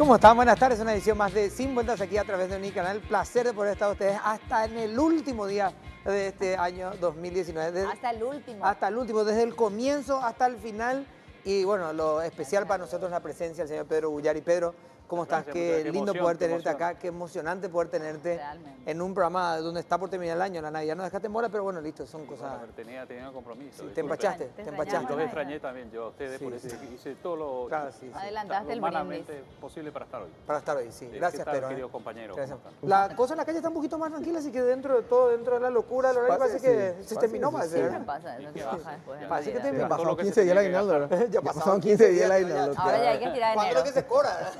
¿Cómo están? Buenas tardes, una edición más de Sin Vueltas aquí a través de mi canal. Placer de poder estar ustedes hasta en el último día de este año 2019. Hasta el último. Hasta el último, desde el comienzo hasta el final. Y bueno, lo especial para nosotros es la presencia del señor Pedro Bullari. Pedro, ¿cómo estás? Gracias, Qué lindo poder tenerte acá, qué emocionante poder tenerte Realmente. en un programa donde está por terminar el año, la Navidad. No dejaste en bola, pero bueno, listo, son cosas... Bueno, tenía un compromiso. Sí, te empachaste, Te te Y empachaste. los extrañé también yo a ustedes, Sí, por eso sí. hice todo lo, Claro, sí, sí. Adelantaste el lo brindis. humanamente posible para estar hoy. Para estar hoy, sí. Gracias, ¿Qué tal, Pedro. querido compañero? Gracias. ¿Cómo están? La cosa en la calle está un poquito más tranquila, así que dentro de todo, dentro de la locura, la verdad parece que se terminó, parece, Siempre ¿verdad? pasa eso, que baja después. de Parece que Navidad. terminó. Todo Pasaron lo que 15 se días el tenía que aguinaldo, gastar. ¿verdad? Ya Pasaron 15 días el aguinaldo. Ahora ya hay que tirar ¿Cuándo es enero. lo que se cobra?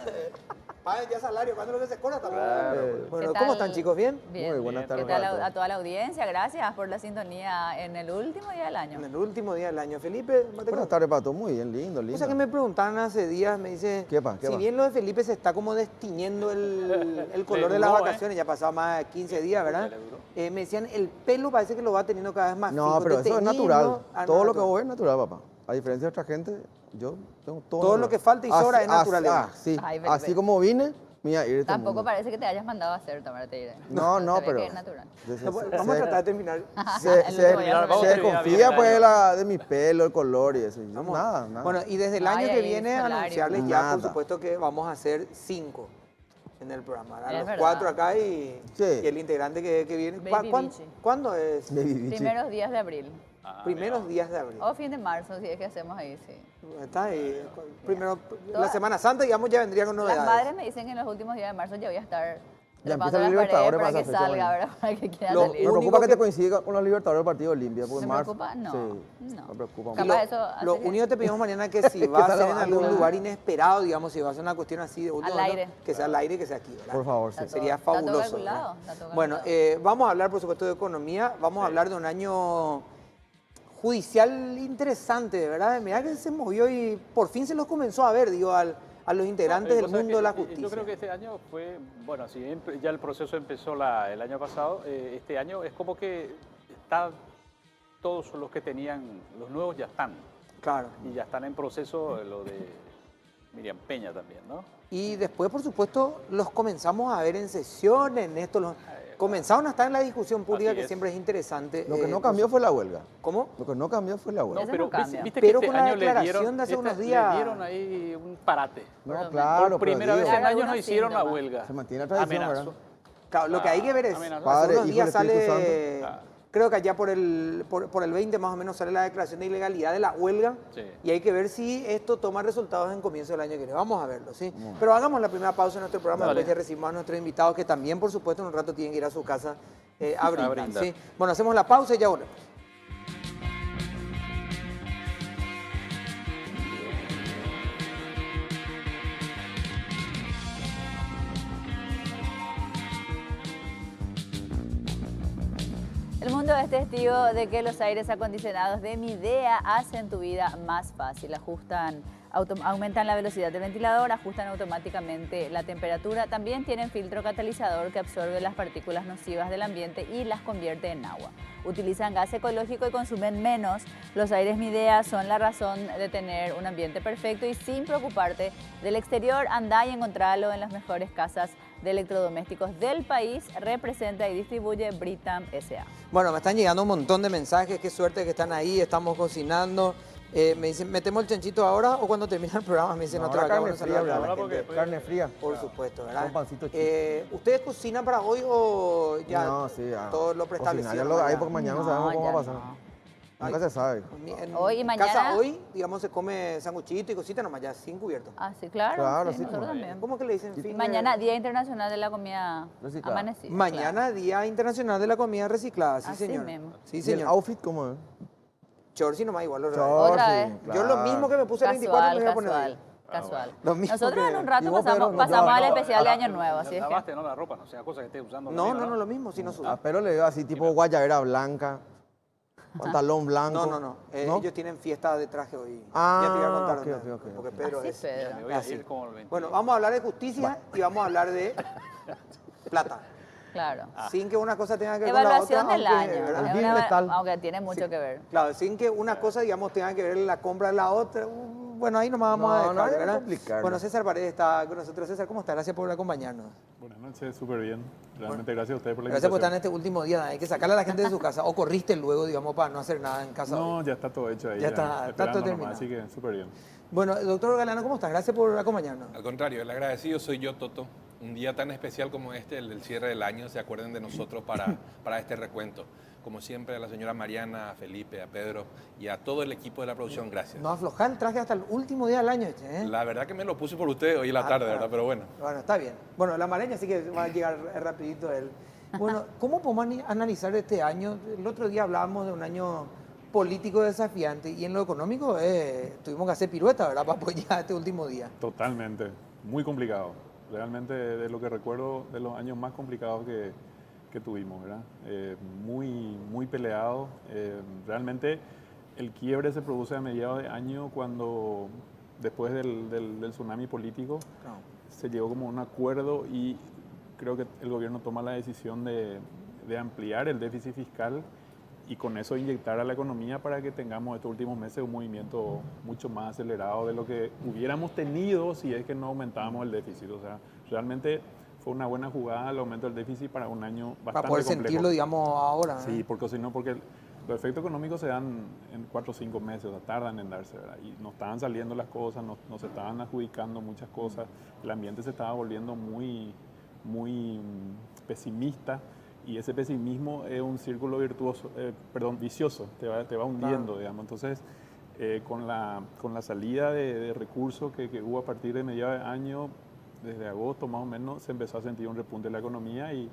Paguen ya salario, ¿cuándo es lo que se cobra? Claro. Bueno, ¿Qué ¿cómo tal? están, chicos? ¿Bien? Bien. Muy buenas ¿Qué tardes tal a todos. a toda la audiencia? Gracias por la sintonía en el último día del año. En el último día del año. Felipe, Buenas tardes, Pato. Muy bien, lindo, O lindo. sea que me preguntaban hace días, me dice, ¿Qué pa? ¿Qué si pa? bien lo de Felipe se está como destiñendo el color Le de las duró, vacaciones, ya ha pasado más de 15 días, ¿verdad? Le duró. Me decían, el pelo parece que lo va teniendo cada vez más No, fijo, pero te eso es teñís, natural. ¿no? Ah, no, Todo lo que natural. vos ves es natural, papá. A diferencia de otra gente, yo tengo todo. Todo lo natural. que falta y sobra es natural, digamos. Sí. Ay, Felipe. Así como vine, mira, ir Tampoco parece que te hayas mandado a hacer, Tamara, te diré. No, no, Se ve pero. que es natural. Vamos a tratar de terminar. Se, El se, último día vamos a se terminar bien confía el pues año. de mi pelo, el color y eso. Y yo, Vamos. nada, nada. Bueno, y desde el Ay, año que ahí, viene salario. anunciarles ya, por Nada. supuesto, que vamos a hacer 5 en el programa. ¿verdad? Es Los verdad. 4 acá y, Sí. y el integrante que viene. Baby Bichi. ¿Cuándo es? Baby bichi. Primeros días de abril. Ah, Primeros mira. días de abril. O fin de marzo, si es que hacemos ahí, sí. Está ahí. Primero, la Todas- Semana Santa, digamos, ya vendría con Las novedades. madres me dicen que en los últimos días de marzo ya voy a estar Ya trepando empieza las el paredes Libertadores para para que esa fecha, salga, bueno. ¿verdad? Para que quiera Lo salir. Me preocupa único que que- te coincida con los Libertadores del partido Olimpia, porque ¿Me en marzo. preocupa? No. Sí, No. me preocupa Capaz mucho. eso hace Lo que- único que te pedimos mañana es que si va a salga ser en algo, algún ¿verdad? lugar inesperado, digamos, si va a ser una cuestión así de último Al momento, aire. que sea al aire y que sea aquí, ¿verdad? Por favor, sí. Está Sería todo- está todo fabuloso. calculado, ¿verdad? está todo Bueno, calculado. vamos a hablar, por supuesto, de economía. Vamos a hablar de un año judicial interesante, ¿verdad? Mirá que se movió y por fin se los comenzó a ver, digo, a los integrantes del Vos sabés mundo de la que justicia. Yo creo que este año fue, bueno, si bien ya el proceso empezó el año pasado, este año es como que está, todos los que tenían, los nuevos ya están. Claro. Y ya están en proceso lo de Miriam Peña también, ¿no? Y después, por supuesto, los comenzamos a ver en sesión, en esto, comenzaron a estar en la discusión pública, Así que es. siempre es interesante. Lo que no cambió fue la huelga. ¿Cómo? Lo que no cambió fue la huelga. Eso pero no cambia. viste Pero que con este la año le declaración dieron, de hace unos días- le dieron ahí un parate. No, claro, Por pero primera digo, vez en años no Algunos hicieron la síntomas. huelga. Se mantiene la tradición, Amenazó. ¿verdad? Claro, lo que hay que ver es, Amenazó. Padre, hace unos Hijo y días Espíritu sale, Santo. creo que allá por el 20 más o menos sale la declaración de ilegalidad de la huelga, Sí. y hay que ver si esto toma resultados en comienzo del año que viene. Vamos a verlo, ¿sí? Pero hagamos la primera pausa en nuestro programa, Dale. después ya recibimos a nuestros invitados, que también, por supuesto, en un rato tienen que ir a su casa a brindar, brindar. ¿sí? Bueno, hacemos la pausa y ya volvemos. El mundo es testigo de que los aires acondicionados de Midea hacen tu vida más fácil. Aumentan la velocidad del ventilador, ajustan automáticamente la temperatura. También tienen filtro catalizador que absorbe las partículas nocivas del ambiente y las convierte en agua. Utilizan gas ecológico y consumen menos. Los aires Midea son la razón de tener un ambiente perfecto y sin preocuparte del exterior. Andá y encontralo en las mejores casas de electrodomésticos del país. Representa y distribuye Britam S.A. Bueno, me están llegando un montón de mensajes, qué suerte que están ahí, estamos cocinando. Me dicen, ¿metemos el chanchito ahora o cuando termina el programa? Me dicen, No, otra ahora acá, carne bueno, fría, saludar a la ¿verdad? gente. Porque- Carne fría. Por supuesto, ¿verdad? Con pancito chico. ¿Ustedes cocinan para hoy o ya No, sí, ya. todo lo Cocinar, preestablecido? ya lo hay allá? porque mañana no No, sabemos cómo ya va a pasar. no. Nunca se sabe. En Hoy y mañana- casa hoy, digamos, se come sanguchito y cosita nomás, ya sin cubierto. Ah, sí, claro. Claro, sí, sí, nosotros como- también. ¿Cómo que le dicen? Y Fin de- mañana, Día Internacional de la Comida Reciclada. Amanecida. Mañana, Día Internacional de la Comida Reciclada, sí Así señor. mismo. Sí ¿Y el señor. outfit cómo es? Chorci nomás igual. Short, Otra sí, vez. Yo lo mismo que me puse el 24 me voy a poner Casual, hoy. casual. Lo mismo Nosotros que- en un ¿Y rato vos, pasamos, Pedro? pasamos No, al no, especial de Año Nuevo, así es que... Lavaste, no la ropa, no sea cosa que esté usando. No, conmigo, no, lo mismo, si no A suda. Pedro le veo así, tipo guayabera blanca, pantalón blanco. No. Ellos tienen fiesta de traje hoy. Ah, Ya te voy a contar. ok, dónde, ok. Porque Pedro Así, es... Pedro. Me voy a así. ir como el 20. Bueno, vamos a hablar de justicia y vamos a hablar de plata. Claro. Sin que una cosa tenga que ver con la otra. Evaluación del aunque, año. ¿verdad? Es Bien una- letal. aunque tiene mucho que ver. Claro, sin que una cosa, digamos, tenga que ver la compra de la otra. bueno, ahí nomás vamos a No, dejar, no hay que ¿verdad? complicarlo. Bueno, César Paredes está con nosotros. César, ¿cómo está? Gracias por acompañarnos. Buenas noches, súper bien. Realmente gracias a ustedes por la Gracias por estar en invitación. este último día. Hay que sacarle a la gente de su casa. O corriste luego, digamos, para no hacer nada en casa. No, hoy. ya está todo hecho ahí. Ya está todo esperando terminado. nomás, así que súper bien. Bueno, doctor Galano, ¿cómo estás? Gracias por acompañarnos. Al contrario, el agradecido soy yo, Toto. Un día tan especial como este, el del cierre del año, se acuerden de nosotros para este recuento. Como siempre, a la señora Mariana, a Felipe, a Pedro y a todo el equipo de la producción, gracias. No aflojar el traje hasta el último día del año, ¿eh? La verdad que me lo puse por usted hoy en la tarde, ¿verdad? Pero bueno. Bueno, está bien. Bueno, la mareña sí que va a llegar rapidito él. Bueno, ¿cómo podemos analizar este año? El otro día hablábamos de un año político desafiante y en lo económico tuvimos que hacer pirueta, ¿verdad? Para apoyar este último día. Totalmente, muy complicado. Realmente de lo que recuerdo de los años más complicados que tuvimos, ¿verdad? Muy peleado. Realmente el quiebre se produce a mediados de año cuando, después del tsunami político, No. se llegó como a un acuerdo y creo que el gobierno toma la decisión de ampliar el déficit fiscal y con eso inyectar a la economía para que tengamos estos últimos meses un movimiento mucho más acelerado de lo que hubiéramos tenido si es que no aumentábamos el déficit. O sea, realmente fue una buena jugada el aumento del déficit para un año bastante Para poder complejo. sentirlo, digamos, ahora. ¿eh? Sí, porque si no, porque los efectos económicos se dan en 4 o 5 meses, o sea, tardan en darse, ¿verdad? Y no estaban saliendo las cosas, no se estaban adjudicando muchas cosas, el ambiente se estaba volviendo muy pesimista y ese pesimismo es un círculo vicioso, te va hundiendo, digamos. Entonces, con la salida de recursos que hubo a partir de mediados de año, desde agosto más o menos, se empezó a sentir un repunte de la economía y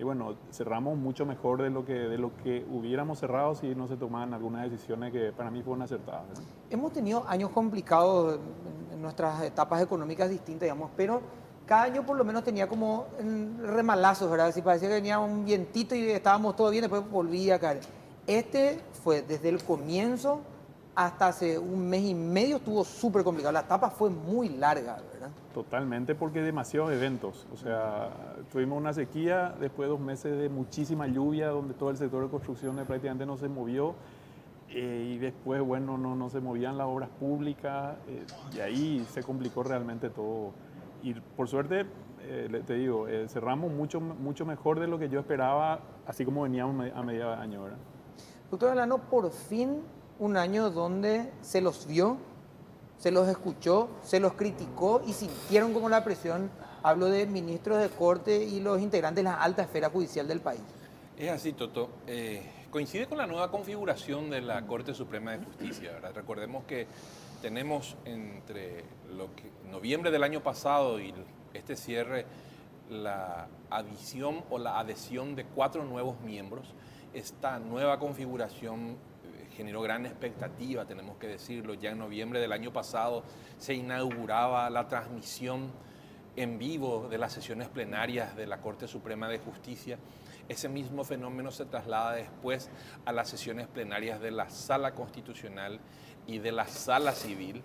bueno, cerramos mucho mejor de lo que hubiéramos cerrado si no se tomaban algunas decisiones que para mí fueron acertadas, ¿verdad? Hemos tenido años complicados en nuestras etapas económicas distintas, digamos, pero cada año por lo menos tenía como remalazos, ¿verdad? Si parecía que venía un vientito y estábamos todo bien, después volvía a caer. Este fue desde el comienzo hasta hace un mes y medio, estuvo súper complicado. La etapa fue muy larga, ¿verdad? Totalmente, porque demasiados eventos. O sea, tuvimos una sequía, después de 2 meses de muchísima lluvia, donde todo el sector de construcción prácticamente no se movió. Y después, bueno, no se movían las obras públicas, y ahí se complicó realmente todo. Y por suerte, te digo, cerramos mucho mejor de lo que yo esperaba, así como veníamos a mediados de año, ¿verdad? Doctor Alano, por fin un año donde se los vio, se los escuchó, se los criticó y sintieron como la presión. Hablo de ministros de corte y los integrantes de la alta esfera judicial del país. Es así, Toto. Coincide con la nueva configuración de la Corte Suprema de Justicia, ¿verdad? Recordemos que tenemos entre noviembre del año pasado y este cierre la adición o la adhesión de 4 nuevos miembros. Esta nueva configuración generó gran expectativa, tenemos que decirlo. Ya en noviembre del año pasado se inauguraba la transmisión en vivo de las sesiones plenarias de la Corte Suprema de Justicia. Ese mismo fenómeno se traslada después a las sesiones plenarias de la Sala Constitucional y de la Sala Civil,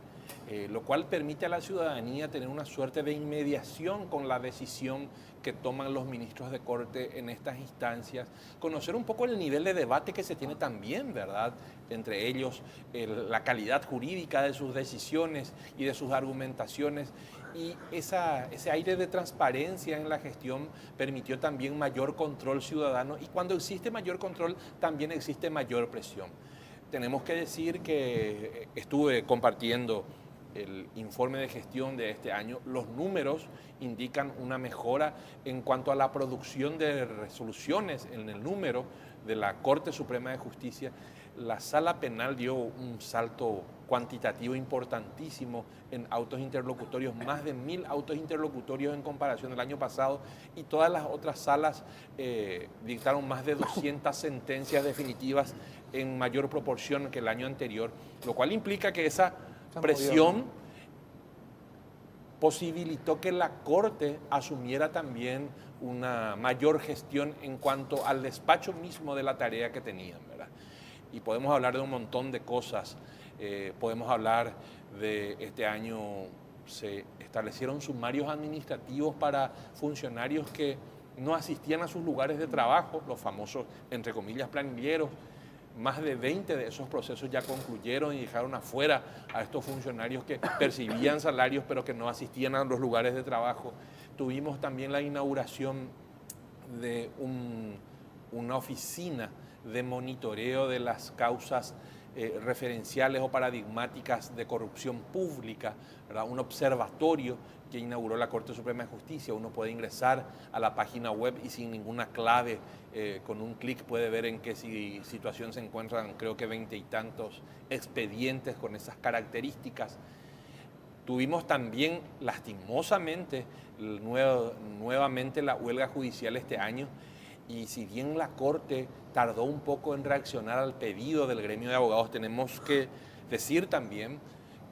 lo cual permite a la ciudadanía tener una suerte de inmediación con la decisión que toman los ministros de corte en estas instancias, conocer un poco el nivel de debate que se tiene también, ¿verdad?, entre ellos, la calidad jurídica de sus decisiones y de sus argumentaciones, y ese aire de transparencia en la gestión permitió también mayor control ciudadano, y cuando existe mayor control también existe mayor presión. Tenemos que decir que estuve compartiendo el informe de gestión de este año. Los números indican una mejora en cuanto a la producción de resoluciones en el número de la Corte Suprema de Justicia. La Sala Penal dio un salto cuantitativo importantísimo en autos interlocutorios, más de 1000 autos interlocutorios en comparación del año pasado, y todas las otras salas dictaron más de 200 sentencias definitivas en mayor proporción que el año anterior, lo cual implica que esa presión posibilitó que la Corte asumiera también una mayor gestión en cuanto al despacho mismo de la tarea que tenían, ¿verdad? Y podemos hablar de un montón de cosas. Podemos hablar de este año se establecieron sumarios administrativos para funcionarios que no asistían a sus lugares de trabajo, los famosos, entre comillas, planilleros. más de 20 de esos procesos ya concluyeron y dejaron afuera a estos funcionarios que percibían salarios pero que no asistían a los lugares de trabajo. Tuvimos también la inauguración de una oficina de monitoreo de las causas referenciales o paradigmáticas de corrupción pública, ¿verdad? Un observatorio que inauguró la Corte Suprema de Justicia. Uno puede ingresar a la página web y sin ninguna clave, con un clic puede ver en qué situación se encuentran, creo que 20 y tantos expedientes con esas características. Tuvimos también, lastimosamente, nuevamente la huelga judicial este año, y si bien la Corte tardó un poco en reaccionar al pedido del gremio de abogados, tenemos que decir también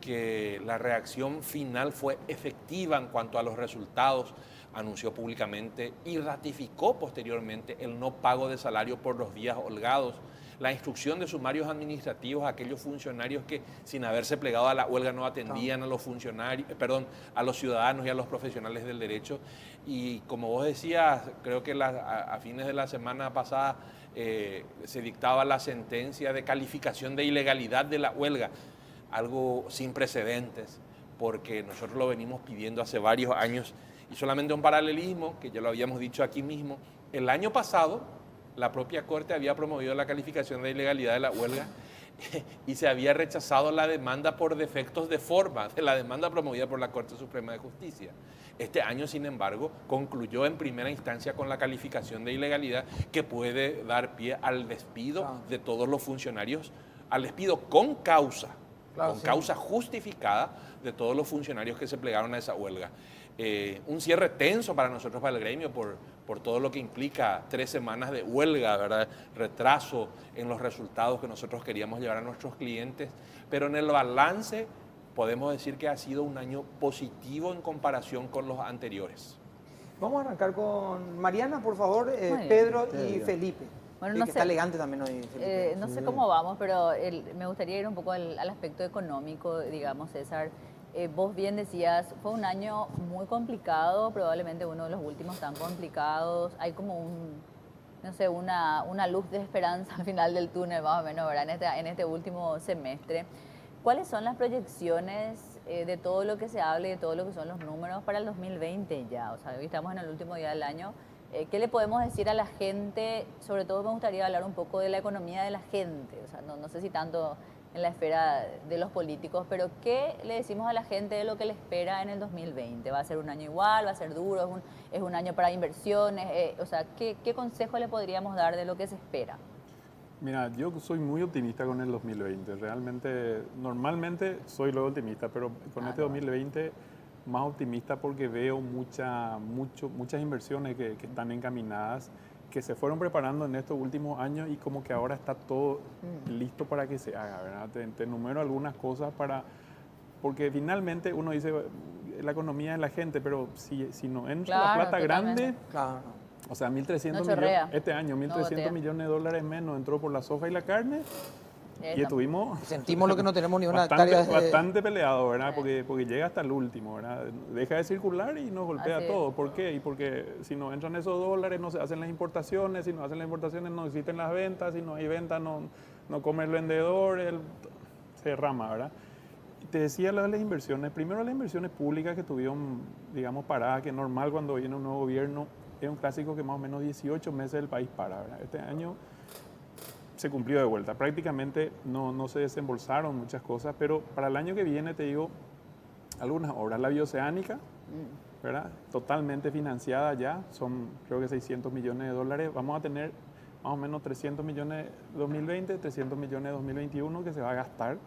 que la reacción final fue efectiva en cuanto a los resultados. Anunció públicamente y ratificó posteriormente el no pago de salario por los días holgados, la instrucción de sumarios administrativos a aquellos funcionarios que sin haberse plegado a la huelga no atendían a los funcionarios, a los ciudadanos y a los profesionales del derecho. Y como vos decías, creo que a fines de la semana pasada se dictaba la sentencia de calificación de ilegalidad de la huelga, algo sin precedentes, porque nosotros lo venimos pidiendo hace varios años. Y solamente un paralelismo, que ya lo habíamos dicho aquí mismo, el año pasado la propia Corte había promovido la calificación de ilegalidad de la huelga y se había rechazado la demanda por defectos de forma de la demanda promovida por la Corte Suprema de Justicia. Este año, sin embargo, concluyó en primera instancia con la calificación de ilegalidad que puede dar pie al despido de todos los funcionarios, al despido con causa, causa justificada de todos los funcionarios que se plegaron a esa huelga. Un cierre tenso para nosotros, para el gremio, por todo lo que implica 3 semanas de huelga, ¿verdad? Retraso en los resultados que nosotros queríamos llevar a nuestros clientes, pero en el balance podemos decir que ha sido un año positivo en comparación con los anteriores. Vamos a arrancar con Mariana, por favor, bien. Pedro y Felipe. Bueno, El no que sé. está elegante también hoy, Felipe. No sé cómo vamos, pero me gustaría ir un poco al aspecto económico, digamos, César. Vos bien decías, fue un año muy complicado, probablemente uno de los últimos tan complicados. Hay como no sé, una luz de esperanza al final del túnel, más o menos, ¿verdad? En este último semestre. ¿Cuáles son las proyecciones de todo lo que se hable, de todo lo que son los números para el 2020 ya? O sea, hoy estamos en el último día del año. ¿Qué le podemos decir a la gente? Sobre todo me gustaría hablar un poco de la economía de la gente. O sea, no sé si tanto en la esfera de los políticos, pero ¿qué le decimos a la gente de lo que le espera en el 2020? ¿Va a ser un año igual? ¿Va a ser duro? ¿Es un año para inversiones? O sea, ¿qué consejo le podríamos dar de lo que se espera? Mira, yo soy muy optimista con el 2020. Realmente, normalmente soy lo optimista, pero con este 2020 más optimista porque veo muchas inversiones que están encaminadas, que se fueron preparando en estos últimos años y como que ahora está todo listo para que se haga, ¿verdad? Te enumero algunas cosas porque finalmente uno dice, la economía es la gente, pero si no entra la plata grande, o sea, 1.300 millones, este año 1.300 millones de dólares menos entró por la soja y la carne. Y estuvimos... Sentimos lo que no tenemos ni una bastante, hectárea. Bastante peleado, ¿verdad? Porque llega hasta el último, ¿verdad? Deja de circular y nos golpea todo. ¿Por qué? Y porque si no entran esos dólares, no se hacen las importaciones. Si no hacen las importaciones, no existen las ventas. Si no hay ventas, no come el vendedor. Se derrama, ¿verdad? Y te decía las inversiones. Primero, las inversiones públicas que tuvieron, digamos, paradas, que es normal cuando viene un nuevo gobierno. Es un clásico que más o menos 18 meses el país para, ¿verdad? Este año se cumplió de vuelta. Prácticamente no se desembolsaron muchas cosas, pero para el año que viene, te digo, algunas obras. La bioceánica, ¿verdad? Totalmente financiada ya, son creo que 600 millones de dólares. Vamos a tener más o menos 300 millones 2020, 300 millones 2021 que se va a gastar.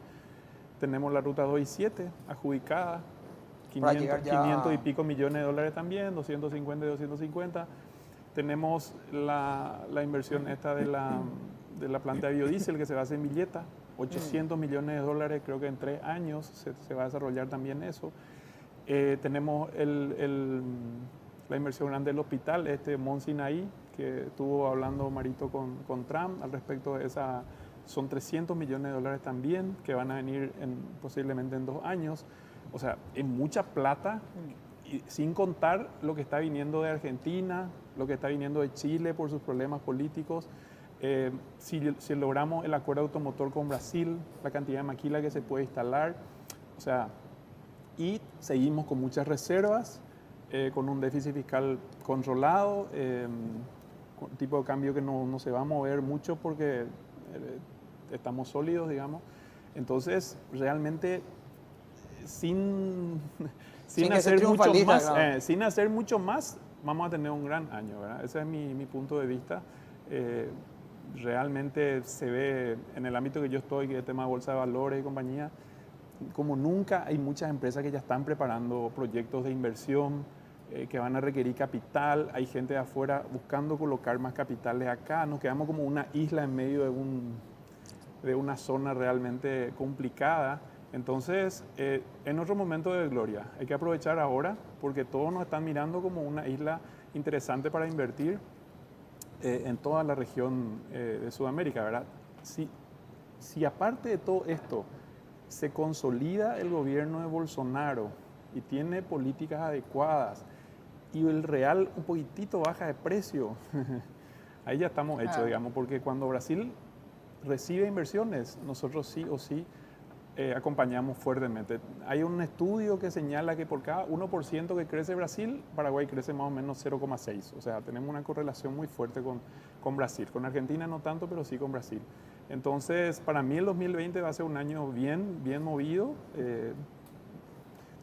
Tenemos la ruta 2 y 7 adjudicada, 500 y pico millones de dólares también, 250 y 250. Tenemos la inversión esta de la planta de biodiesel que se va a hacer en Villeta, 800 millones de dólares, creo que en 3 años se va a desarrollar también eso. Tenemos la inversión grande del hospital, Mont Sinaí, que estuvo hablando Marito con Trump al respecto de esa, son 300 millones de dólares también, que van a venir posiblemente en 2 años. O sea, es mucha plata, y sin contar lo que está viniendo de Argentina, lo que está viniendo de Chile por sus problemas políticos. Si logramos el acuerdo automotor con Brasil, la cantidad de maquila que se puede instalar, o sea, y seguimos con muchas reservas, con un déficit fiscal controlado, con tipo de cambio que no se va a mover mucho porque estamos sólidos, digamos. Entonces, realmente, sin hacer mucho más, claro. Sin hacer mucho más, vamos a tener un gran año, ¿verdad? Ese es mi punto de vista. Realmente se ve en el ámbito que yo estoy, que es el tema de bolsa de valores y compañía, como nunca hay muchas empresas que ya están preparando proyectos de inversión que van a requerir capital. Hay gente de afuera buscando colocar más capitales acá. Nos quedamos como una isla en medio de una zona realmente complicada. Entonces, en otro momento de gloria, hay que aprovechar ahora porque todos nos están mirando como una isla interesante para invertir en toda la región de Sudamérica, ¿verdad? Si aparte de todo esto se consolida el gobierno de Bolsonaro y tiene políticas adecuadas y el real un poquitito baja de precio, ahí ya estamos hechos, digamos, porque cuando Brasil recibe inversiones, nosotros sí o sí acompañamos fuertemente. Hay un estudio que señala que por cada 1% que crece Brasil, Paraguay crece más o menos 0,6. O sea, tenemos una correlación muy fuerte con Brasil. Con Argentina no tanto, pero sí con Brasil. Entonces, para mí el 2020 va a ser un año bien movido.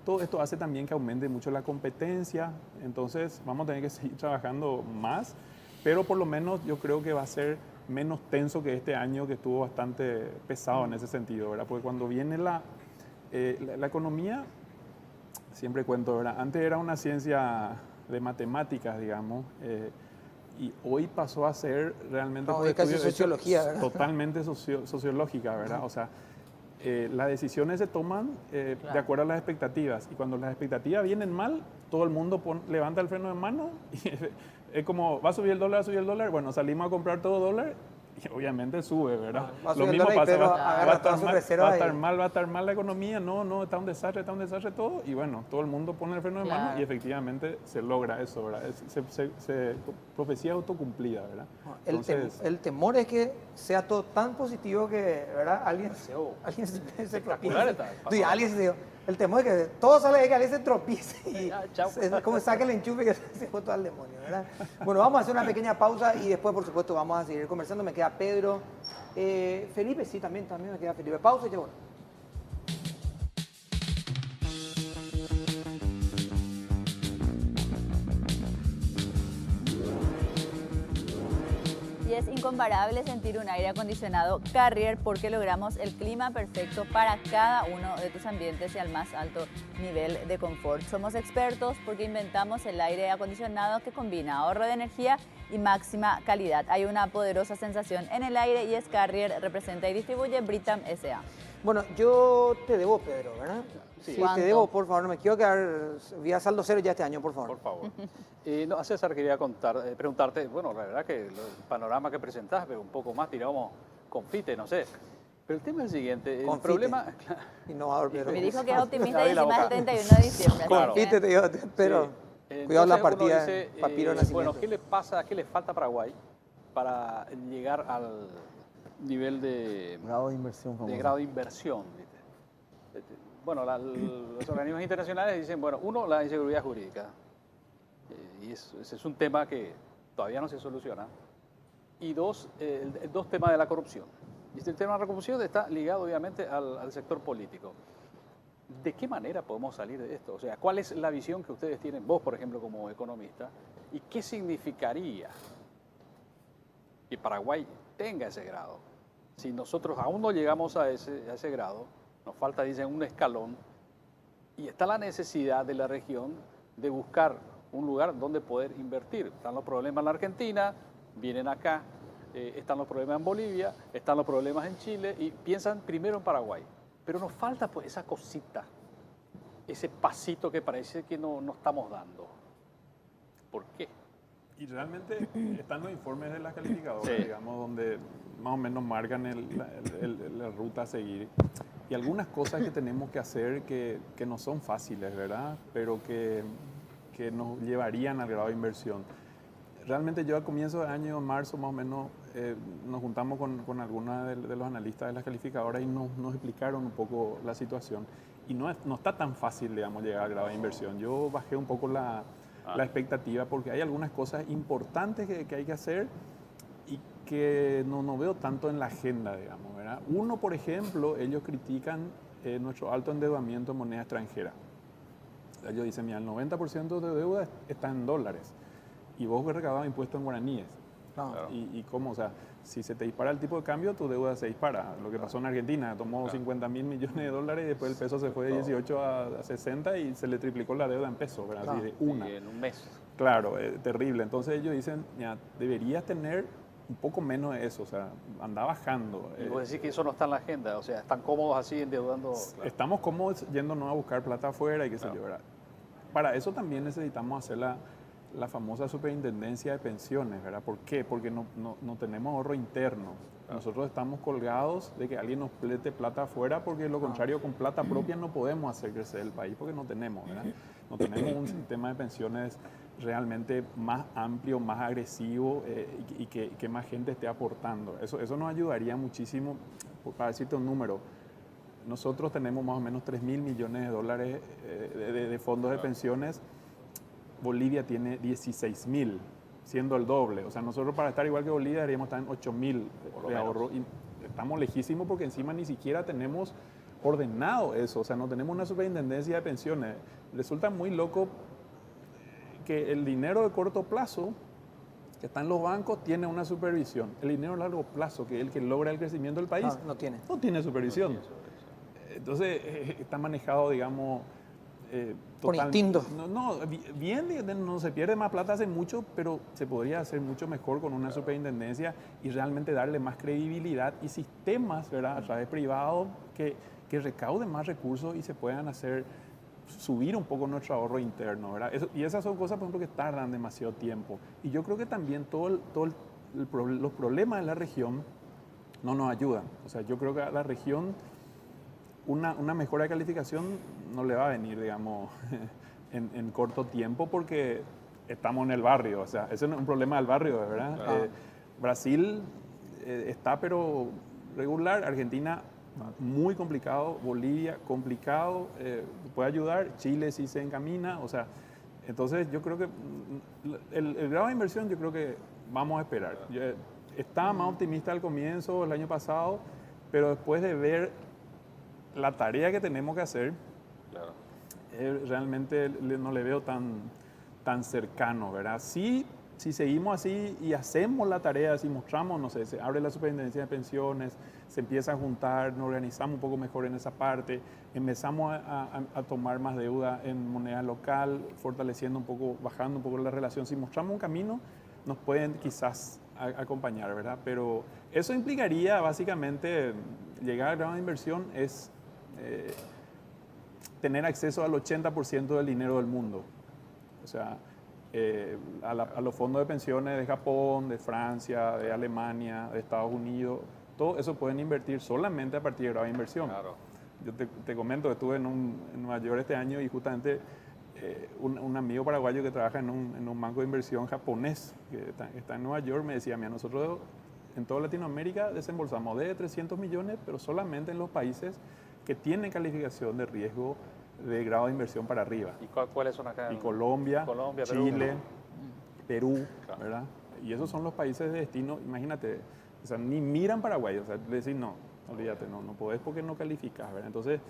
Todo esto hace también que aumente mucho la competencia. Entonces, vamos a tener que seguir trabajando más. Pero por lo menos yo creo que va a ser menos tenso que este año, que estuvo bastante pesado en ese sentido, ¿verdad? Porque cuando viene la economía, siempre cuento, ¿verdad? Antes era una ciencia de matemáticas, digamos, y hoy pasó a ser realmente no, casi sociología, ¿verdad? Totalmente sociológica, ¿verdad? O sea, las decisiones se toman claro, de acuerdo a las expectativas, y cuando las expectativas vienen mal, todo el mundo levanta el freno de mano y es como, va a subir el dólar, bueno, salimos a comprar todo dólar y obviamente sube, ¿verdad? Lo mismo pasa, va a estar mal la economía, no, está un desastre todo, y bueno, todo el mundo pone el freno de mano y efectivamente se logra eso, ¿verdad? Profecía autocumplida, ¿verdad? Entonces, el temor es que sea todo tan positivo que, ¿verdad? Alguien se tropiece. El temor es que todo sale de que alguien se tropiece y es como saque el enchufe que se fue todo al demonio, ¿verdad? Bueno, vamos a hacer una pequeña pausa y después, por supuesto, vamos a seguir conversando. Me queda Pedro. Felipe, sí, también me queda Felipe. Pausa y ya bueno. Y es incomparable sentir un aire acondicionado Carrier porque logramos el clima perfecto para cada uno de tus ambientes y al más alto nivel de confort. Somos expertos porque inventamos el aire acondicionado que combina ahorro de energía y máxima calidad. Hay una poderosa sensación en el aire y es Carrier, representa y distribuye Britam S.A. Bueno, yo te debo, Pedro, ¿verdad? Sí, te debo, por favor, no me quiero quedar vía saldo cero ya este año, por favor. Por favor. No, César, quería preguntarte, bueno, la verdad que el panorama que presentás, pero un poco más, tiramos confite, no sé. Pero el tema es el siguiente, el problema... Innovador, Pedro. Me dijo que es optimista y encima el 31 de diciembre. Claro. Confite, te digo, pero cuidado la partida dice, papiro de nacimiento. Bueno, ¿qué le pasa, qué le falta a Paraguay para llegar al nivel de grado de inversión? Grado de inversión, ¿viste? Bueno, los organismos internacionales dicen, bueno, uno, la inseguridad jurídica, y ese es un tema que todavía no se soluciona, y dos temas de la corrupción. Y el tema de la corrupción está ligado obviamente al sector político. ¿De qué manera podemos salir de esto? O sea, ¿cuál es la visión que ustedes tienen, vos por ejemplo como economista, y qué significaría que Paraguay tenga ese grado? Si nosotros aún no llegamos a ese grado, nos falta, dicen, un escalón, y está la necesidad de la región de buscar un lugar donde poder invertir. Están los problemas en la Argentina, vienen acá, están los problemas en Bolivia, están los problemas en Chile, y piensan primero en Paraguay. Pero nos falta pues esa cosita, ese pasito que parece que no estamos dando. ¿Por qué? Y realmente están los informes de las calificadoras, digamos, donde más o menos marcan la ruta a seguir. Y algunas cosas que tenemos que hacer que no son fáciles, ¿verdad? Pero que nos llevarían al grado de inversión. Realmente yo a comienzo de año, en marzo más o menos, nos juntamos con algunos de los analistas de las calificadoras y nos explicaron un poco la situación. Y no está tan fácil, digamos, llegar al grado de inversión. Yo bajé un poco la expectativa porque hay algunas cosas importantes que hay que hacer y que no veo tanto en la agenda, digamos, ¿verdad? Uno, por ejemplo, ellos critican nuestro alto endeudamiento en moneda extranjera. O sea, ellos dicen, mira, el 90% de deuda está en dólares y vos recaudabas impuestos en guaraníes. Claro. ¿Y cómo? O sea, si se te dispara el tipo de cambio, tu deuda se dispara. Lo que pasó en Argentina, tomó 50 mil millones de dólares y después el peso se fue de 18 a 60 y se le triplicó la deuda en pesos, ¿verdad? Así de una. Y en un mes. Claro, terrible. Entonces ellos dicen, mira, deberías tener un poco menos de eso, o sea, anda bajando. Y vos decís que eso no está en la agenda, o sea, están cómodos así endeudando. Claro. Estamos cómodos yéndonos a buscar plata afuera y qué sé yo, ¿verdad? Para eso también necesitamos hacer la famosa superintendencia de pensiones, ¿verdad? ¿Por qué? Porque no tenemos ahorro interno. Nosotros estamos colgados de que alguien nos plete plata afuera porque de lo contrario con plata propia no podemos hacer crecer el país porque no tenemos, ¿verdad? No tenemos un sistema de pensiones realmente más amplio, más agresivo y que más gente esté aportando. Eso nos ayudaría muchísimo. Para decirte un número, nosotros tenemos más o menos 3.000 millones de dólares de fondos de pensiones. Bolivia tiene 16.000, siendo el doble. O sea, nosotros para estar igual que Bolivia deberíamos estar en 8.000 de ahorro. Y estamos lejísimos porque encima ni siquiera tenemos ordenado eso. O sea, no tenemos una superintendencia de pensiones. Resulta muy loco que el dinero de corto plazo que está en los bancos tiene una supervisión. El dinero a largo plazo, que es el que logra el crecimiento del país, No tiene. no tiene supervisión. Entonces, está manejado, digamos, por instinto. Bien, no se pierde más plata hace mucho, pero se podría hacer mucho mejor con una superintendencia y realmente darle más credibilidad y sistemas, ¿verdad?, a través privados que recauden más recursos y se puedan subir un poco nuestro ahorro interno, ¿verdad? Y esas son cosas, por ejemplo, que tardan demasiado tiempo. Y yo creo que también los problemas de la región no nos ayudan. O sea, yo creo que a la región una mejora de calificación no le va a venir, digamos, en corto tiempo porque estamos en el barrio. O sea, ese no es un problema del barrio, ¿verdad? Brasil está pero regular, Argentina muy complicado, Bolivia complicado, puede ayudar, Chile sí se encamina, o sea, entonces yo creo que el grado de inversión yo creo que vamos a esperar. Yo estaba más optimista al comienzo, el año pasado, pero después de ver la tarea que tenemos que hacer, Claro. realmente no le veo tan cercano, ¿verdad? Si seguimos así y hacemos la tarea, si mostramos, no sé, se abre la superintendencia de pensiones, se empieza a juntar, nos organizamos un poco mejor en esa parte, empezamos a tomar más deuda en moneda local, fortaleciendo un poco, bajando un poco la relación. Si mostramos un camino, nos pueden quizás acompañar, ¿verdad? Pero eso implicaría básicamente llegar al grado de inversión es tener acceso al 80% del dinero del mundo. O sea, a los fondos de pensiones de Japón, de Francia, de Alemania, de Estados Unidos, todo eso pueden invertir solamente a partir de grado de inversión. Claro. Yo te comento que estuve en Nueva York este año y justamente un amigo paraguayo que trabaja en un banco de inversión japonés que está en Nueva York me decía, mira, nosotros en toda Latinoamérica desembolsamos de 300 millones, pero solamente en los países que tienen calificación de riesgo de grado de inversión para arriba. ¿Y cuáles son acá? Y Colombia, Perú, Chile, Perú, Claro. ¿verdad? Y esos son los países de destino, imagínate, o sea, ni miran Paraguay, o sea, le decís, no, olvídate, no podés porque no calificas, ¿verdad? Entonces,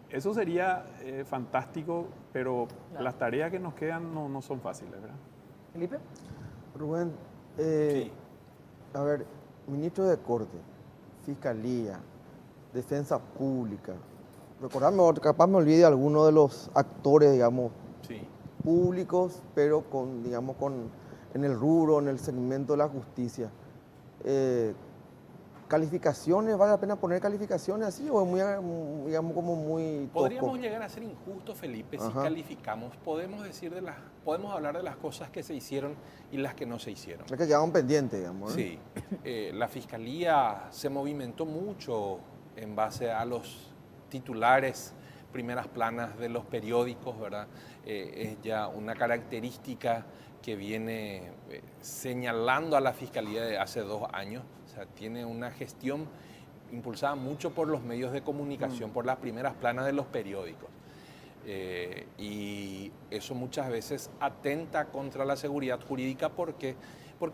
eso sería fantástico, pero las tareas que nos quedan no son fáciles, ¿verdad? Felipe. Rubén, Sí. a ver, ministro de Corte, Fiscalía, Defensa Pública, recordadme, capaz me olvide alguno de los actores, digamos, Sí. públicos, pero en el rubro, en el segmento de la justicia. ¿Calificaciones? ¿Vale la pena poner calificaciones así o es muy, digamos, como muy tosco? Podríamos llegar a ser injustos, Felipe, si Ajá. calificamos. Podemos hablar de las cosas que se hicieron y las que no se hicieron. Es que quedaban pendientes, digamos. Sí, la Fiscalía se movimentó mucho en base a los titulares, primeras planas de los periódicos, ¿verdad? Es ya una característica que viene señalando a la Fiscalía de hace 2 años. O sea, tiene una gestión impulsada mucho por los medios de comunicación, por las primeras planas de los periódicos. Y eso muchas veces atenta contra la seguridad jurídica porque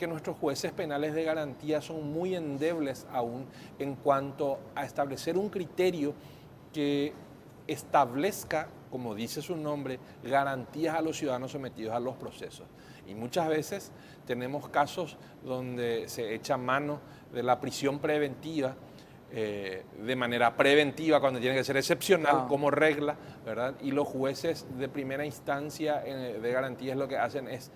nuestros jueces penales de garantía son muy endebles aún en cuanto a establecer un criterio que establezca, como dice su nombre, garantías a los ciudadanos sometidos a los procesos. Y muchas veces tenemos casos donde se echa mano de la prisión preventiva de manera preventiva cuando tiene que ser excepcional como regla, ¿verdad? Y los jueces de primera instancia de garantías lo que hacen es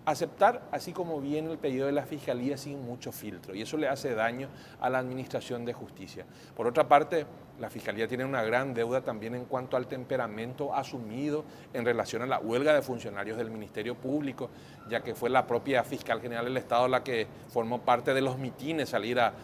aceptar así como viene el pedido de la Fiscalía sin mucho filtro, y eso le hace daño a la administración de justicia. Por otra parte, la Fiscalía tiene una gran deuda también en cuanto al temperamento asumido en relación a la huelga de funcionarios del Ministerio Público, ya que fue la propia Fiscal General del Estado la que formó parte de los mitines, salir a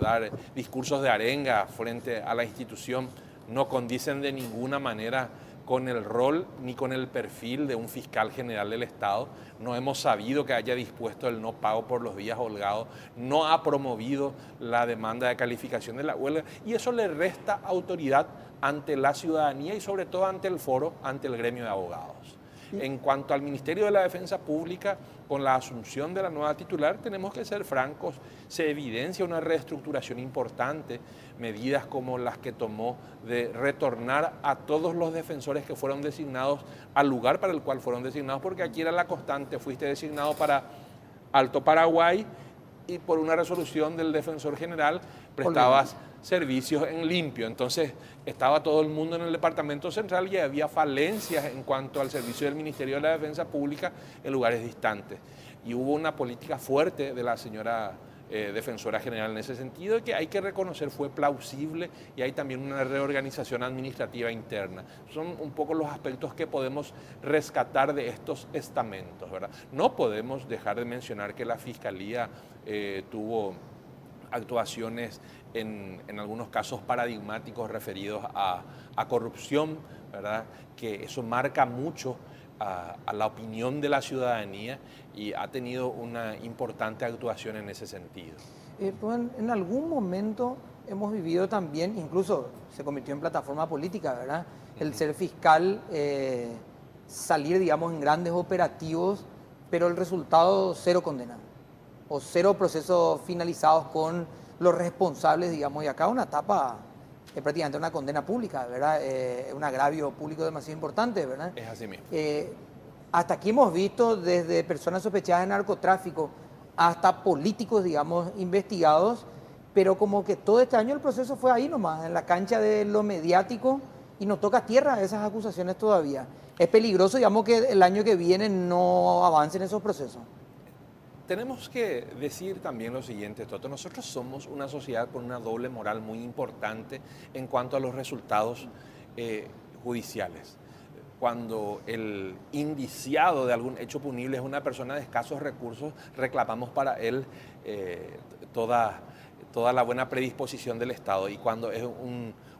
dar discursos de arenga frente a la institución. No condicen de ninguna manera con el rol ni con el perfil de un fiscal general del Estado. No hemos sabido que haya dispuesto el no pago por los días holgados, no ha promovido la demanda de calificación de la huelga, y eso le resta autoridad ante la ciudadanía y sobre todo ante el foro, ante el gremio de abogados. En cuanto al Ministerio de la Defensa Pública, con la asunción de la nueva titular, tenemos que ser francos, se evidencia una reestructuración importante, medidas como las que tomó de retornar a todos los defensores que fueron designados al lugar para el cual fueron designados, porque aquí era la constante, fuiste designado para Alto Paraguay y por una resolución del defensor general prestabas servicios en limpio. Entonces estaba todo el mundo en el departamento central y había falencias en cuanto al servicio del Ministerio de la Defensa Pública en lugares distantes. Y hubo una política fuerte de la señora defensora general en ese sentido, y que hay que reconocer fue plausible, y hay también una reorganización administrativa interna. Son un poco los aspectos que podemos rescatar de estos estamentos, ¿verdad? No podemos dejar de mencionar que la Fiscalía tuvo actuaciones en algunos casos paradigmáticos referidos a corrupción, ¿verdad? Que eso marca mucho a la opinión de la ciudadanía y ha tenido una importante actuación en ese sentido. Pues en algún momento hemos vivido también, incluso se convirtió en plataforma política, ¿verdad? El ser fiscal, salir, digamos, en grandes operativos, pero el resultado cero condena o cero procesos finalizados con los responsables, digamos, y acá una etapa prácticamente una condena pública, ¿verdad? Un agravio público demasiado importante, ¿verdad? Es así mismo. Hasta aquí hemos visto desde personas sospechadas de narcotráfico hasta políticos, digamos, investigados, pero como que todo este año el proceso fue ahí nomás, en la cancha de lo mediático, y no toca tierra esas acusaciones todavía. Es peligroso, digamos, que el año que viene no avancen esos procesos. Tenemos que decir también lo siguiente, Toto. Nosotros somos una sociedad con una doble moral muy importante en cuanto a los resultados judiciales. Cuando el indiciado de algún hecho punible es una persona de escasos recursos, reclamamos para él toda la buena predisposición del Estado. Y cuando es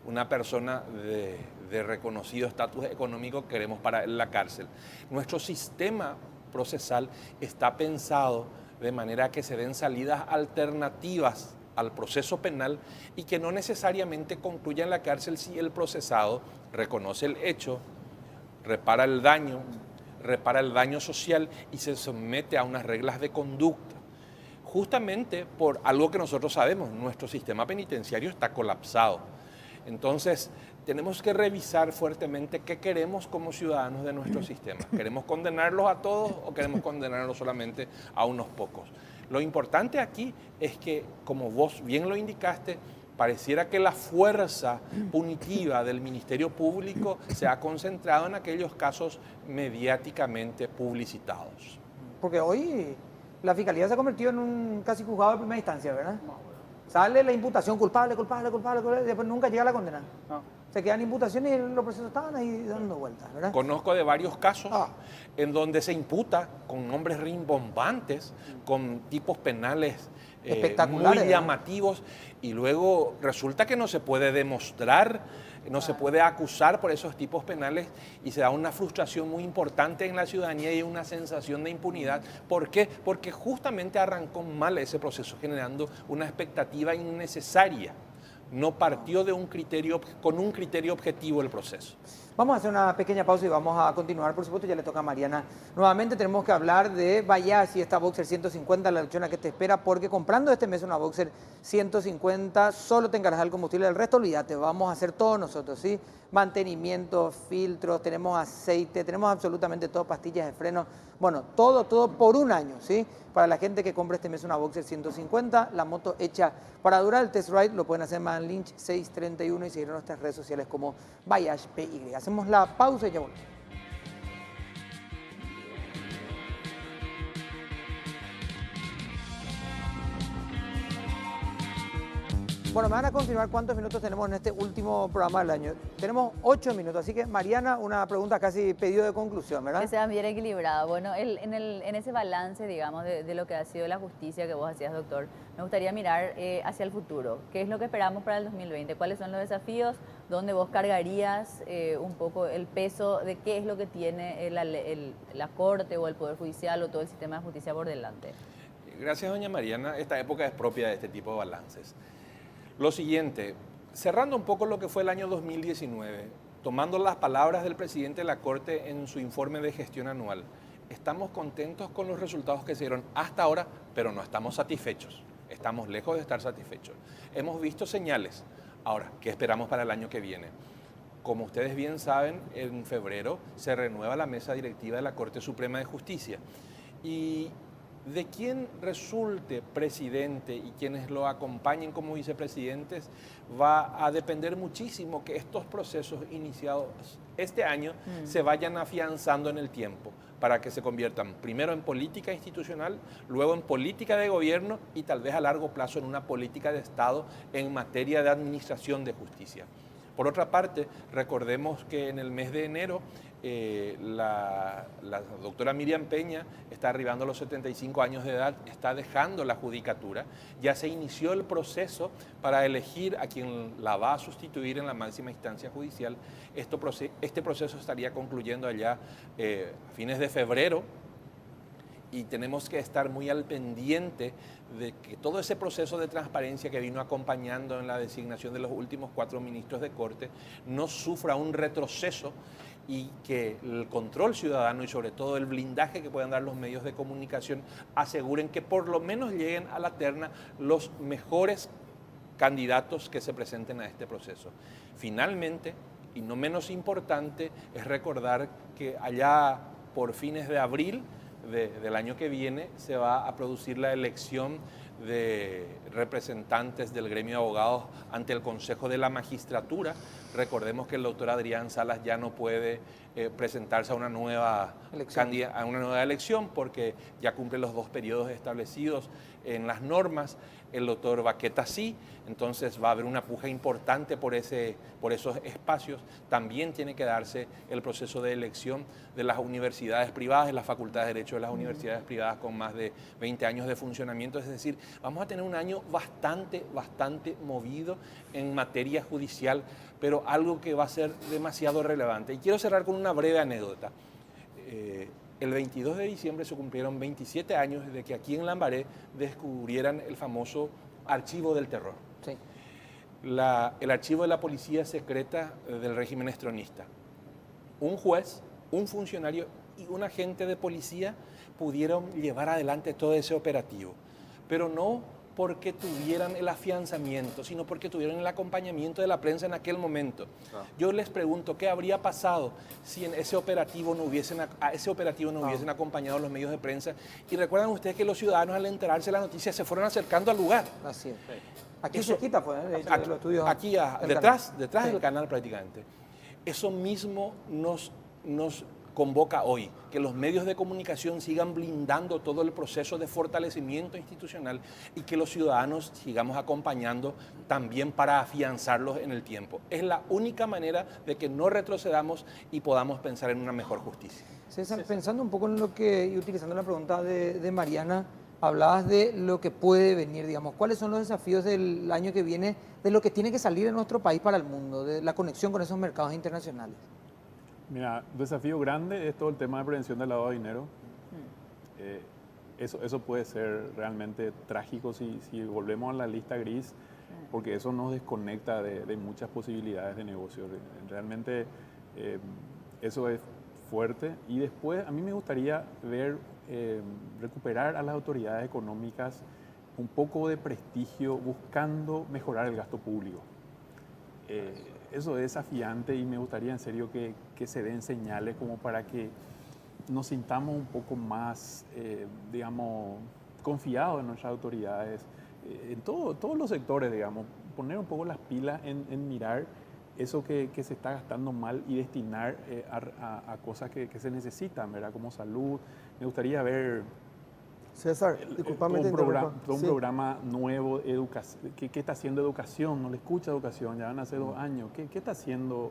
una persona de reconocido estatus económico, queremos para él la cárcel. Nuestro sistema procesal está pensado de manera que se den salidas alternativas al proceso penal y que no necesariamente concluya en la cárcel si el procesado reconoce el hecho, repara el daño social y se somete a unas reglas de conducta. Justamente por algo que nosotros sabemos, nuestro sistema penitenciario está colapsado. Entonces, tenemos que revisar fuertemente qué queremos como ciudadanos de nuestro sistema. ¿Queremos condenarlos a todos o queremos condenarlos solamente a unos pocos? Lo importante aquí es que, como vos bien lo indicaste, pareciera que la fuerza punitiva del Ministerio Público se ha concentrado en aquellos casos mediáticamente publicitados. Porque hoy la Fiscalía se ha convertido en un casi juzgado de primera instancia, ¿verdad? Sale la imputación culpable, y después nunca llega la condena. No. Se quedan imputaciones y los procesos estaban ahí dando vueltas, ¿verdad? Conozco de varios casos Ah. en donde se imputa con nombres rimbombantes, con tipos penales Espectaculares, muy ¿verdad? llamativos, y luego resulta que no se puede demostrar, no se puede acusar por esos tipos penales, y se da una frustración muy importante en la ciudadanía y una sensación de impunidad. ¿Por qué? Porque justamente arrancó mal ese proceso, generando una expectativa innecesaria. No partió de un criterio, con un criterio objetivo el proceso. Vamos a hacer una pequeña pausa y vamos a continuar, por supuesto, ya le toca a Mariana. Nuevamente tenemos que hablar de Bayash y esta Boxer 150, la lección que te espera, porque comprando este mes una Boxer 150 solo te encargas el combustible, el resto olvídate, vamos a hacer todo nosotros, ¿sí? Mantenimiento, filtros, tenemos aceite, tenemos absolutamente todo, pastillas de freno, bueno, todo por un año, ¿sí? Para la gente que compre este mes una Boxer 150, la moto hecha para durar el test ride, lo pueden hacer en Man Lynch 631 y seguir en nuestras redes sociales como Bayash PY. Hacemos la pausa y ya volvemos. Bueno, me van a confirmar cuántos minutos tenemos en este último programa del año. Tenemos 8 minutos, así que Mariana, una pregunta casi pedido de conclusión, ¿verdad? Que sea bien equilibrado. Bueno, en ese balance, digamos, de lo que ha sido la justicia que vos hacías, doctor, me gustaría mirar hacia el futuro. ¿Qué es lo que esperamos para el 2020? ¿Cuáles son los desafíos? ¿Dónde vos cargarías un poco el peso de qué es lo que tiene la Corte o el Poder Judicial o todo el sistema de justicia por delante? Gracias, doña Mariana. Esta época es propia de este tipo de balances. Lo siguiente, cerrando un poco lo que fue el año 2019, tomando las palabras del presidente de la Corte en su informe de gestión anual, estamos contentos con los resultados que se dieron hasta ahora, pero no estamos satisfechos. Estamos lejos de estar satisfechos. Hemos visto señales. Ahora, ¿qué esperamos para el año que viene? Como ustedes bien saben, en febrero se renueva la mesa directiva de la Corte Suprema de Justicia. Y de quien resulte presidente y quienes lo acompañen como vicepresidentes va a depender muchísimo que estos procesos iniciados este año se vayan afianzando en el tiempo para que se conviertan primero en política institucional, luego en política de gobierno y tal vez a largo plazo en una política de Estado en materia de administración de justicia. Por otra parte, recordemos que en el mes de enero la doctora Miriam Peña está arribando a los 75 años de edad, está dejando la judicatura, ya se inició el proceso para elegir a quien la va a sustituir en la máxima instancia judicial. Este proceso estaría concluyendo allá a fines de febrero, y tenemos que estar muy al pendiente de que todo ese proceso de transparencia que vino acompañando en la designación de los últimos 4 ministros de Corte no sufra un retroceso y que el control ciudadano y sobre todo el blindaje que puedan dar los medios de comunicación aseguren que por lo menos lleguen a la terna los mejores candidatos que se presenten a este proceso. Finalmente, y no menos importante, es recordar que allá por fines de abril del año que viene se va a producir la elección de representantes del gremio de abogados ante el Consejo de la Magistratura. Recordemos que el doctor Adrián Salas ya no puede presentarse a una nueva elección porque ya cumple los 2 periodos establecidos en las normas. El doctor Baqueta sí, entonces va a haber una puja importante por esos espacios. También tiene que darse el proceso de elección de las universidades privadas, de las facultades de Derecho de las universidades privadas con más de 20 años de funcionamiento. Es decir, vamos a tener un año bastante movido en materia judicial, pero algo que va a ser demasiado relevante. Y quiero cerrar con una breve anécdota. El 22 de diciembre se cumplieron 27 años de que aquí en Lambaré descubrieran el famoso archivo del terror. Sí. El archivo de la policía secreta del régimen estronista. Un juez, un funcionario y un agente de policía pudieron llevar adelante todo ese operativo, pero no porque tuvieran el afianzamiento, sino porque tuvieron el acompañamiento de la prensa en aquel momento. Yo les pregunto, ¿qué habría pasado si en ese operativo no hubiesen acompañado los medios de prensa? Y recuerdan ustedes que los ciudadanos al enterarse de la noticia se fueron acercando al lugar. Así es. Aquí cerquita fue, de hecho, Aquí, de los estudios. detrás del canal prácticamente. Eso mismo nos convoca hoy que los medios de comunicación sigan blindando todo el proceso de fortalecimiento institucional y que los ciudadanos sigamos acompañando también para afianzarlos en el tiempo. Es la única manera de que no retrocedamos y podamos pensar en una mejor justicia. César, pensando un poco en lo que, y utilizando la pregunta de Mariana, hablabas de lo que puede venir, digamos, ¿cuáles son los desafíos del año que viene, de lo que tiene que salir en nuestro país para el mundo, de la conexión con esos mercados internacionales? Mira, un desafío grande es todo el tema de prevención del lavado de dinero. Eso puede ser realmente trágico si volvemos a la lista gris, porque eso nos desconecta de muchas posibilidades de negocio. Realmente eso es fuerte. Y después a mí me gustaría ver recuperar a las autoridades económicas un poco de prestigio buscando mejorar el gasto público. Eso es desafiante y me gustaría en serio que se den señales como para que nos sintamos un poco más, digamos, confiados en nuestras autoridades, en todos los sectores, digamos, poner un poco las pilas en mirar eso que se está gastando mal y destinar a cosas que se necesitan, ¿verdad? Como salud. Me gustaría ver César, disculpame, todo un programa nuevo ¿qué está haciendo educación? No le escucha educación, ya van hace 2 años. ¿Qué está haciendo?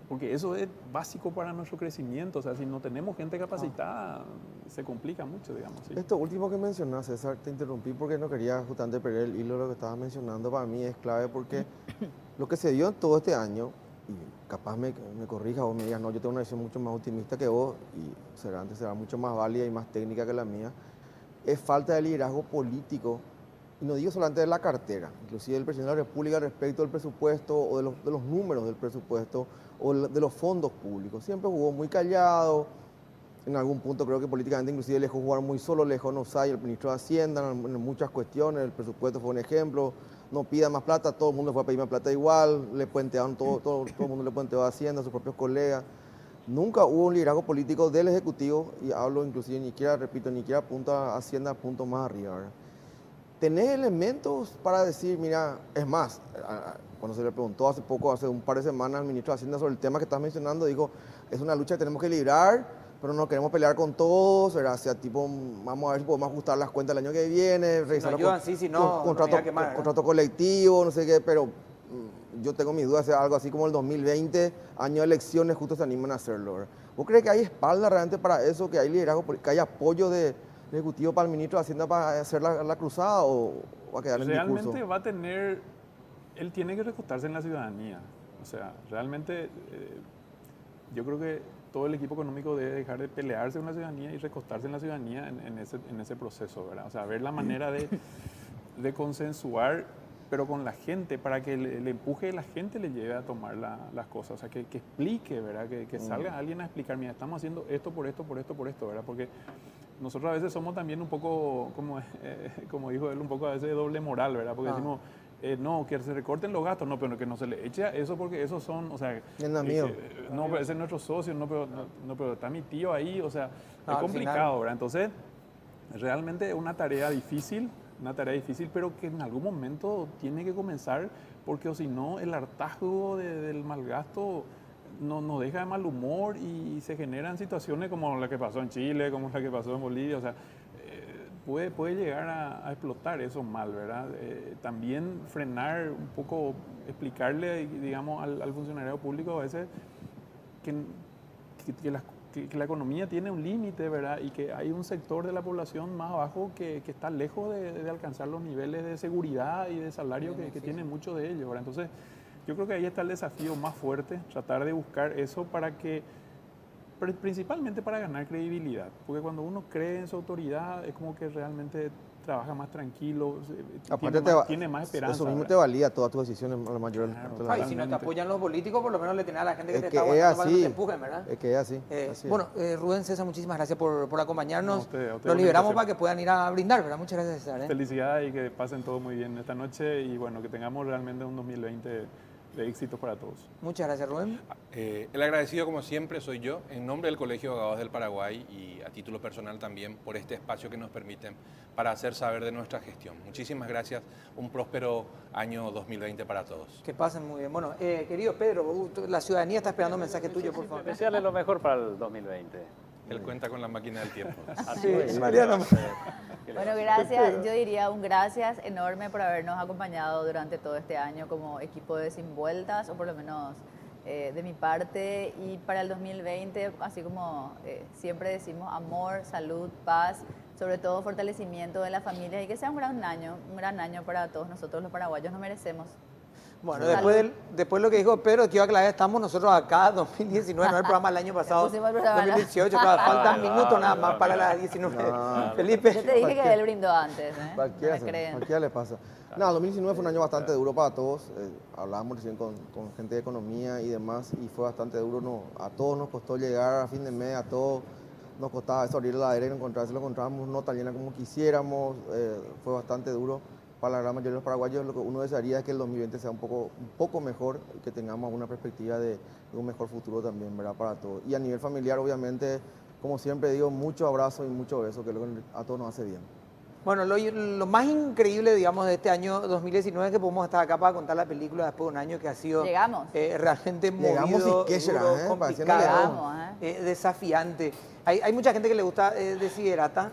Porque eso es básico para nuestro crecimiento. O sea, si no tenemos gente capacitada, se complica mucho, digamos. ¿Sí? Esto último que mencionas, César, te interrumpí porque no quería justamente perder el hilo de lo que estabas mencionando. Para mí es clave porque lo que se dio en todo este año, y capaz me corrijas o me digas, no, yo tengo una visión mucho más optimista que vos y será mucho más válida y más técnica que la mía, es falta de liderazgo político, y no digo solamente de la cartera, inclusive del presidente de la República respecto del presupuesto o de los números del presupuesto o de los fondos públicos. Siempre jugó muy callado, en algún punto creo que políticamente inclusive le dejó jugar muy solo, le dejó Nosay, el ministro de Hacienda, en muchas cuestiones, el presupuesto fue un ejemplo, no pida más plata, todo el mundo fue a pedir más plata igual, le puentearon todo el mundo le puenteó a Hacienda, a sus propios colegas. Nunca hubo un liderazgo político del Ejecutivo, y hablo inclusive, ni siquiera apunto a Hacienda, punto más arriba, ¿verdad? ¿Tenés elementos para decir, mira, es más, cuando se le preguntó hace un par de semanas al ministro de Hacienda sobre el tema que estás mencionando, dijo, es una lucha que tenemos que librar, pero no queremos pelear con todos, ¿verdad? O sea, tipo, vamos a ver si podemos ajustar las cuentas el año que viene, revisar contrato colectivo, no sé qué, pero yo tengo mis dudas, algo así como el 2020, año de elecciones, justo se animan a hacerlo, ¿verdad? ¿Vos crees que hay espalda realmente para eso, que hay liderazgo, que hay apoyo del Ejecutivo para el ministro de Hacienda para hacer la cruzada, o va a quedar en el discurso? Realmente va a tener, él tiene que recostarse en la ciudadanía. O sea, realmente yo creo que todo el equipo económico debe dejar de pelearse en la ciudadanía y recostarse en la ciudadanía en ese proceso, ¿verdad? O sea, ver la manera de consensuar, pero con la gente, para que le empuje, la gente le lleve a tomar las cosas. O sea, que explique, ¿verdad? Que salga alguien a explicar, mira, estamos haciendo esto, por esto, ¿verdad? Porque nosotros a veces somos también un poco, como dijo él, un poco a veces de doble moral, ¿verdad? Porque decimos, no, que se recorten los gastos, no, pero que no se le eche a eso porque esos son, o sea, no, pero ese es nuestro socio, no, pero está mi tío ahí, o sea, es complicado, ¿verdad? Entonces, realmente es una tarea difícil, pero que en algún momento tiene que comenzar, porque o si no, el hartazgo del mal gasto nos deja de mal humor y se generan situaciones como la que pasó en Chile, como la que pasó en Bolivia, o sea, puede llegar a explotar eso mal, ¿verdad? También frenar un poco, explicarle, digamos, al funcionario público a veces que la economía tiene un límite, ¿verdad? Y que hay un sector de la población más abajo que está lejos de alcanzar los niveles de seguridad y de salario que tienen muchos de ellos, ¿verdad? Entonces, yo creo que ahí está el desafío más fuerte, tratar de buscar eso principalmente para ganar credibilidad, porque cuando uno cree en su autoridad es como que realmente trabaja más tranquilo, tiene más esperanza. Eso mismo, ¿verdad? Te valida todas tus decisiones, la mayoría. Claro, y si no te apoyan los políticos, por lo menos le tenés a la gente que te está aguantando para que no te empujen, ¿verdad? Es que es así. Bueno, Rubén, César, muchísimas gracias por acompañarnos. A usted Los liberamos para que puedan ir a brindar, ¿verdad? Muchas gracias, César. Felicidades y que pasen todo muy bien esta noche y bueno, que tengamos realmente un 2020 de éxitos para todos. Muchas gracias, Rubén. El agradecido, como siempre, soy yo, en nombre del Colegio de Abogados del Paraguay y a título personal también por este espacio que nos permiten para hacer saber de nuestra gestión. Muchísimas gracias. Un próspero año 2020 para todos. Que pasen muy bien. Bueno, querido Pedro, la ciudadanía está esperando un mensaje tuyo, por favor. Desearle lo mejor para el 2020. Él cuenta con la máquina del tiempo. Sí, Mariana. Bueno, gracias. Yo diría un gracias enorme por habernos acompañado durante todo este año como equipo de Sin Vueltas, o por lo menos de mi parte. Y para el 2020, así como siempre decimos, amor, salud, paz, sobre todo fortalecimiento de la familia y que sea un gran año para todos nosotros los paraguayos, nos merecemos. Bueno, Salud. después lo que dijo Pedro, quiero aclarar, estamos nosotros acá, 2019, no el programa del año pasado, pusimos el programa, 2018, claro, faltan minutos nada más para las 19. No. Felipe. Yo te dije que él brindó antes, ¿eh? Cualquiera, No me creen. cualquiera le pasa. No, 2019 fue un año bastante duro para todos. Hablábamos recién con gente de economía y demás, y fue bastante duro. No, a todos nos costó llegar a fin de mes, a todos nos costaba eso, abrir la heladera y encontrarse, lo encontrábamos no tan llena como quisiéramos. Fue bastante duro para la gran mayoría de los paraguayos. Lo que uno desearía es que el 2020 sea un poco mejor y que tengamos una perspectiva de un mejor futuro también, ¿verdad? Para todos. Y a nivel familiar, obviamente, como siempre digo, mucho abrazo y mucho beso, que es lo que a todos nos hace bien. Bueno, lo más increíble, digamos, de este año 2019 es que podemos estar acá para contar la película después de un año que ha sido Llegamos. realmente Llegamos movido, y qué será, duro, pareciendo complicado, llegamos, desafiante. Hay mucha gente que le gusta Desiderata,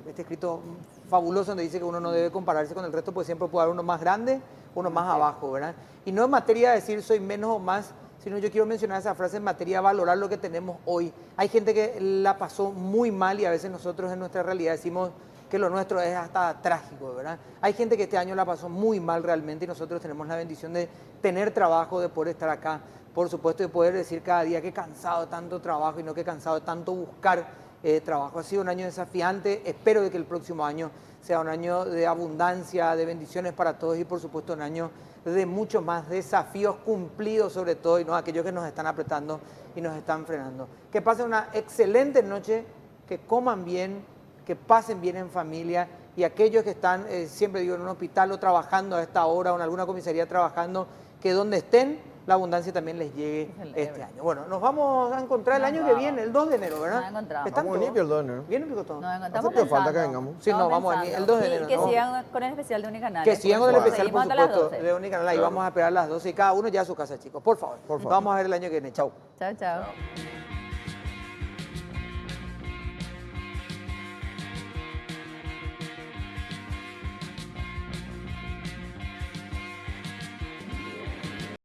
este escrito fabuloso donde dice que uno no debe compararse con el resto, porque siempre puede haber uno más grande, uno más abajo, ¿verdad? Y no en materia de decir soy menos o más, sino yo quiero mencionar esa frase en materia de valorar lo que tenemos hoy. Hay gente que la pasó muy mal y a veces nosotros en nuestra realidad decimos que lo nuestro es hasta trágico, ¿verdad? Hay gente que este año la pasó muy mal realmente y nosotros tenemos la bendición de tener trabajo, de poder estar acá, por supuesto, de poder decir cada día que he cansado de tanto trabajo y no que he cansado de tanto buscar trabajo. Ha sido un año desafiante, espero de que el próximo año sea un año de abundancia, de bendiciones para todos y por supuesto un año de muchos más desafíos cumplidos sobre todo y no aquellos que nos están apretando y nos están frenando. Que pasen una excelente noche, que coman bien, que pasen bien en familia y aquellos que están, siempre digo, en un hospital o trabajando a esta hora o en alguna comisaría trabajando, que donde estén la abundancia también les llegue este año. Bueno, nos vamos a encontrar el año que viene, el 2 de enero, ¿verdad? Nos encontramos. ¿Están Vamos todos? limpios el 2 de enero. ¿Vienen pico todos? Nos Hace encontramos poco falta que pensando. vengamos. Sí, no, Estamos vamos pensando. el 2 de enero, Y que ¿no? sigan con el especial de Unicanal. Que sigan con el especial, por Seguimos hasta las supuesto, 12. de Unicanal. Y vamos a esperar a las 12 y cada uno ya a su casa, chicos. Por favor. Por favor. Vamos a ver el año que viene. Chau. Chao, chao.